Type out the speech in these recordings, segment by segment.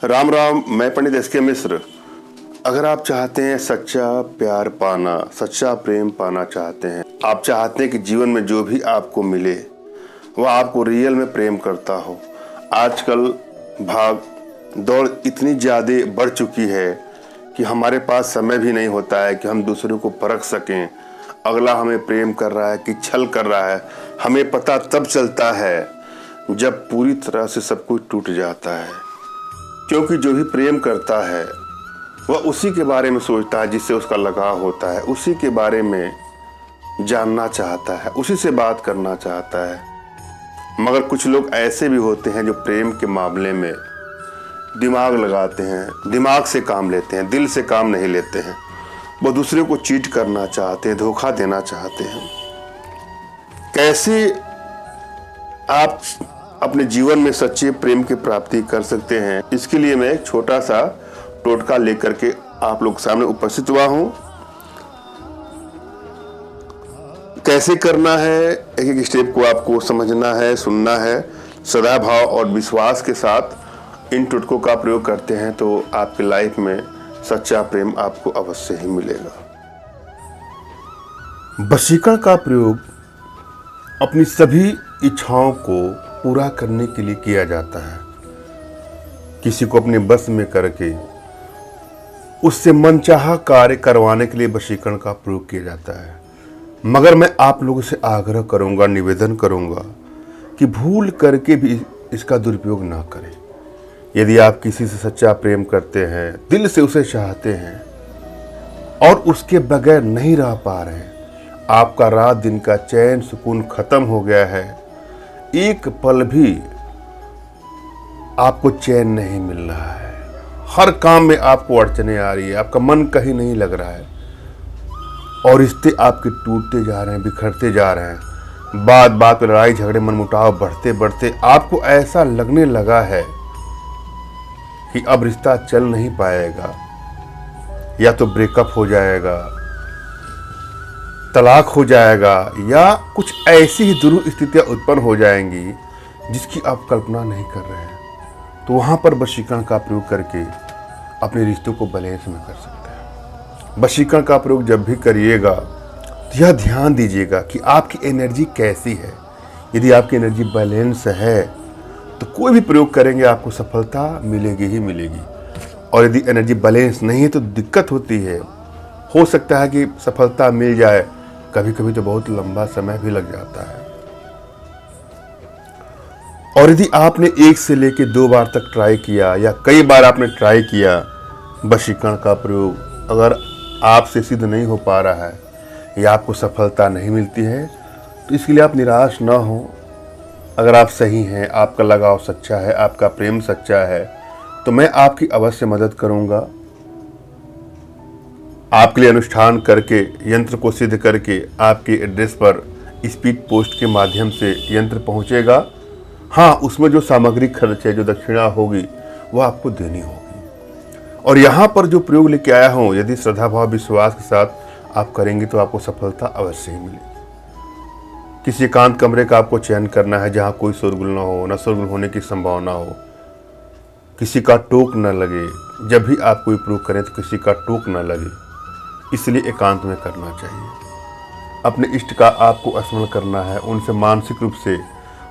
राम राम। मैं पंडित एस के मिश्र। अगर आप चाहते हैं सच्चा प्यार पाना, सच्चा प्रेम पाना चाहते हैं, आप चाहते हैं कि जीवन में जो भी आपको मिले वह आपको रियल में प्रेम करता हो। आजकल भाग दौड़ इतनी ज़्यादा बढ़ चुकी है कि हमारे पास समय भी नहीं होता है कि हम दूसरों को परख सकें अगला हमें प्रेम कर रहा है कि छल कर रहा है। हमें पता तब चलता है जब पूरी तरह से सब कुछ टूट जाता है, क्योंकि जो भी प्रेम करता है वह उसी के बारे में सोचता है जिससे उसका लगाव होता है, उसी के बारे में जानना चाहता है, उसी से बात करना चाहता है। मगर कुछ लोग ऐसे भी होते हैं जो प्रेम के मामले में दिमाग लगाते हैं, दिमाग से काम लेते हैं, दिल से काम नहीं लेते हैं। वो दूसरे को चीट करना चाहते हैं, धोखा देना चाहते हैं। कैसे आप अपने जीवन में सच्चे प्रेम की प्राप्ति कर सकते हैं, इसके लिए मैं एक छोटा सा टोटका लेकर के आप लोग सामने उपस्थित हुआ हूं। कैसे करना है, एक एक स्टेप को आपको समझना है, सुनना है। सदा भाव और विश्वास के साथ इन टोटकों का प्रयोग करते हैं तो आपकी लाइफ में सच्चा प्रेम आपको अवश्य ही मिलेगा। वशीकरण का प्रयोग अपनी सभी इच्छाओं को पूरा करने के लिए किया जाता है। किसी को अपने बस में करके उससे मनचाहा कार्य करवाने के लिए वशीकरण का प्रयोग किया जाता है। मगर मैं आप लोगों से आग्रह करूंगा, निवेदन करूंगा कि भूल करके भी इसका दुरुपयोग ना करें। यदि आप किसी से सच्चा प्रेम करते हैं, दिल से उसे चाहते हैं और उसके बगैर नहीं रह पा रहे हैं, आपका रात दिन का चैन सुकून खत्म हो गया है, एक पल भी आपको चैन नहीं मिल रहा है, हर काम में आपको अड़चने आ रही है, आपका मन कहीं नहीं लग रहा है और रिश्ते आपके टूटते जा रहे हैं, बिखरते जा रहे हैं, बात बात पर लड़ाई झगड़े मनमुटाव बढ़ते बढ़ते आपको ऐसा लगने लगा है कि अब रिश्ता चल नहीं पाएगा, या तो ब्रेकअप हो जाएगा, तलाक हो जाएगा, या कुछ ऐसी ही दुरूह स्थितियां उत्पन्न हो जाएंगी जिसकी आप कल्पना नहीं कर रहे हैं। तो वहां पर वशीकरण का प्रयोग करके अपने रिश्तों को बैलेंस में कर सकते हैं। वशीकरण का प्रयोग जब भी करिएगा तो यह ध्यान दीजिएगा कि आपकी एनर्जी कैसी है। यदि आपकी एनर्जी बैलेंस है तो कोई भी प्रयोग करेंगे आपको सफलता मिलेगी ही मिलेगी, और यदि एनर्जी बैलेंस नहीं है तो दिक्कत होती है। हो सकता है कि सफलता मिल जाए, कभी कभी तो बहुत लंबा समय भी लग जाता है। और यदि आपने 1 से लेकर 2 बार तक ट्राई किया या कई बार आपने ट्राई किया वशीकरण का प्रयोग, अगर आपसे सिद्ध नहीं हो पा रहा है या आपको सफलता नहीं मिलती है तो इसके लिए आप निराश ना हो। अगर आप सही हैं, आपका लगाव सच्चा है, आपका प्रेम सच्चा है, तो मैं आपकी अवश्य मदद करूंगा। आपके लिए अनुष्ठान करके, यंत्र को सिद्ध करके आपके एड्रेस पर स्पीड पोस्ट के माध्यम से यंत्र पहुंचेगा। हाँ, उसमें जो सामग्री खर्च है, जो दक्षिणा होगी, वो आपको देनी होगी। और यहाँ पर जो प्रयोग लेके आया हूँ, यदि श्रद्धा भाव विश्वास के साथ आप करेंगे तो आपको सफलता अवश्य ही मिलेगी। किसी एकांत कमरे का आपको चयन करना है जहाँ कोई शोरगुल ना हो, न शोरगुल होने की संभावना हो, किसी का टोक न लगे। जब भी आप कोई प्रयोग करें तो किसी का टोक न लगे, इसलिए एकांत में करना चाहिए। अपने इष्ट का आपको स्मरण करना है, उनसे मानसिक रूप से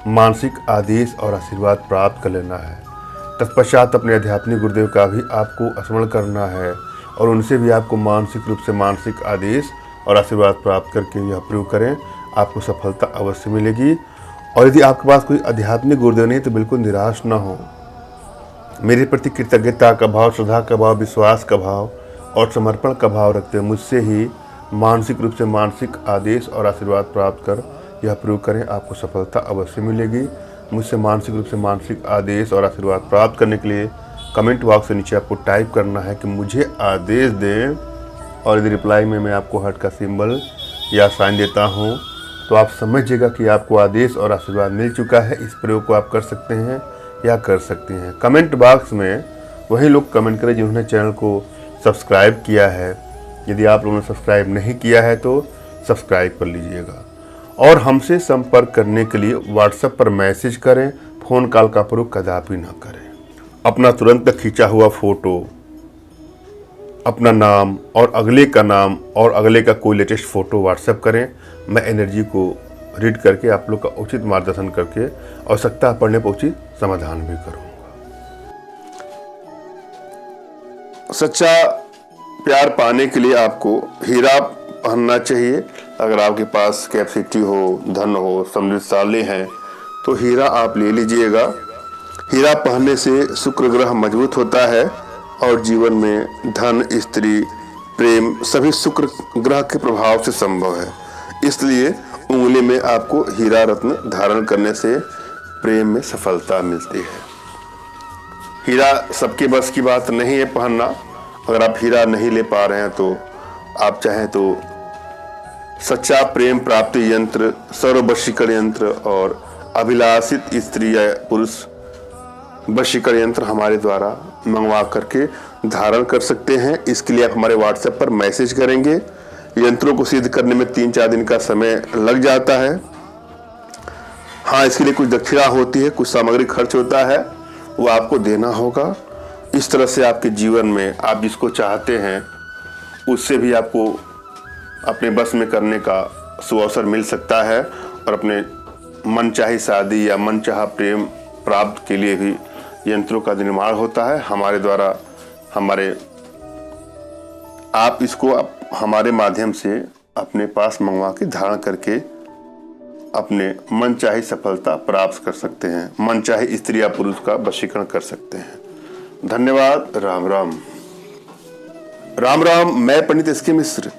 मानसिक आदेश और आशीर्वाद प्राप्त कर लेना है। तत्पश्चात अपने आध्यात्मिक गुरुदेव का भी आपको स्मरण करना है और उनसे भी आपको मानसिक रूप से मानसिक आदेश और आशीर्वाद प्राप्त करके यह प्रयोग करें, आपको सफलता अवश्य मिलेगी। और यदि आपके पास कोई आध्यात्मिक गुरुदेव नहीं तो बिल्कुल निराश ना हो। मेरे प्रति कृतज्ञता का भाव, श्रद्धा का भाव, विश्वास का भाव और समर्पण का भाव रखते हैं मुझसे ही मानसिक रूप से मानसिक आदेश और आशीर्वाद प्राप्त कर यह प्रयोग करें, आपको सफलता अवश्य मिलेगी। मुझसे मानसिक रूप से मानसिक आदेश और आशीर्वाद प्राप्त करने के लिए कमेंट बॉक्स से नीचे आपको टाइप करना है कि मुझे आदेश दें, और यदि रिप्लाई में मैं आपको हार्ट का सिंबल या साइन देता हूँ तो आप समझिएगा कि आपको आदेश और आशीर्वाद मिल चुका है। इस प्रयोग को आप कर सकते हैं या कर सकती हैं। कमेंट बॉक्स में वही लोग कमेंट करें जिन्होंने चैनल को सब्सक्राइब किया है। यदि आप लोगों ने सब्सक्राइब नहीं किया है तो सब्सक्राइब कर लीजिएगा। और हमसे संपर्क करने के लिए व्हाट्सएप पर मैसेज करें, फ़ोन कॉल का प्रयोग कदापि ना करें। अपना तुरंत का खींचा हुआ फोटो, अपना नाम और अगले का नाम और अगले का कोई लेटेस्ट फोटो व्हाट्सएप करें। मैं एनर्जी को रीड करके आप लोग का उचित मार्गदर्शन करके आवश्यकता पड़ने पर उचित समाधान भी करूँगा। सच्चा प्यार पाने के लिए आपको हीरा पहनना चाहिए। अगर आपके पास कैपेसिटी हो, धन हो, समृद्धशाली हैं तो हीरा आप ले लीजिएगा। हीरा पहनने से शुक्र ग्रह मजबूत होता है और जीवन में धन, स्त्री, प्रेम सभी शुक्र ग्रह के प्रभाव से संभव है। इसलिए उंगली में आपको हीरा रत्न धारण करने से प्रेम में सफलता मिलती है। हीरा सबके बस की बात नहीं है पहनना। अगर आप हीरा नहीं ले पा रहे हैं तो आप चाहें तो सच्चा प्रेम प्राप्ति यंत्र, सर्व वशीकरण यंत्र और अभिलाषित स्त्री या पुरुष वशीकरण यंत्र हमारे द्वारा मंगवा करके धारण कर सकते हैं। इसके लिए आप हमारे व्हाट्सएप पर मैसेज करेंगे। यंत्रों को सिद्ध करने में 3-4 दिन का समय लग जाता है। हाँ, इसके लिए कुछ दक्षिणा होती है, कुछ सामग्री खर्च होता है, वो आपको देना होगा। इस तरह से आपके जीवन में आप जिसको चाहते हैं उससे भी आपको अपने बस में करने का सुअवसर मिल सकता है और अपने मनचाही शादी या मनचाहा प्रेम प्राप्त के लिए भी यंत्रों का निर्माण होता है हमारे द्वारा। आप इसको हमारे माध्यम से अपने पास मंगवा के धारण करके अपने मनचाही सफलता प्राप्त कर सकते हैं, मनचाही स्त्री या पुरुष का वशीकरण कर सकते हैं। धन्यवाद। राम राम। राम राम। मैं पंडित एस के मिश्र